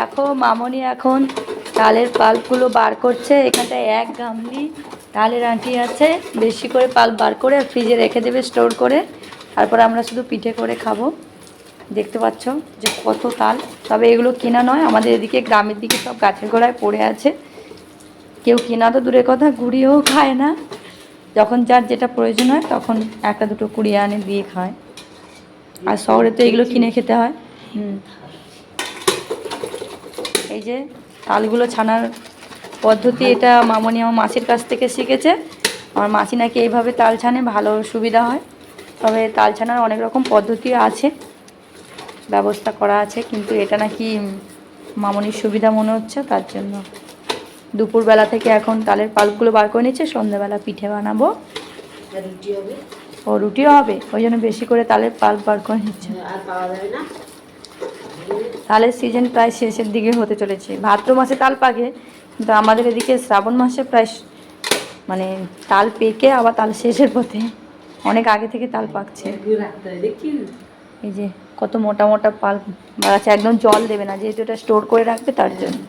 দেখো মামনি এখন তালের পাল্পগুলো বার করছে। এখানটায় 1 গামলি তালের আঁটি আছে, বেশি করে পাল্প বার করে ফ্রিজে রেখে দেবে স্টোর করে। তারপর আমরা শুধু পিঠে করে খাবো। দেখতে পাচ্ছ যে কত তাল। তবে এগুলো কেনা নয়, আমাদের এদিকে গ্রামের দিকে সব গাছের গোড়ায় পড়ে আছে। কেউ কেনা তো দূরের কথা, কুড়িয়েও খায় না। যখন যার যেটা প্রয়োজন হয় তখন একটা দুটো কুড়িয়ে আনে দিয়ে খায়। আর শহরে তো এগুলো কিনে খেতে হয়। এই যে তালগুলো ছানার পদ্ধতি, এটা মামনি আমার মাসির কাছ থেকে শিখেছে। আমার মাসি নাকি এইভাবে তাল ছানে, ভালো সুবিধা হয়। তবে তাল ছানার অনেক রকম পদ্ধতি আছে, ব্যবস্থা করা আছে, কিন্তু এটা নাকি মামনির সুবিধা মনে হচ্ছে, তার জন্য দুপুরবেলা থেকে এখন তালের পাল্পগুলো বার করে নিচ্ছে। সন্ধ্যাবেলা পিঠে বানাবো, ও রুটিও হবে, ওই জন্য বেশি করে তালের পাল্প বার করে নিচ্ছে। তালের সিজন প্রায় শেষের দিকে হতে চলেছে। ভাদ্র মাসে তাল পাকে, কিন্তু আমাদের এদিকে শ্রাবণ মাসে প্রায় মানে তাল পেকে আবার তাল শেষের পথে, অনেক আগে থেকে তাল পাকছে। এই যে কত মোটা মোটা পাল্প বাড়াচ্ছে, একদম জল দেবে না, যেহেতু এটা স্টোর করে রাখবে তার জন্য।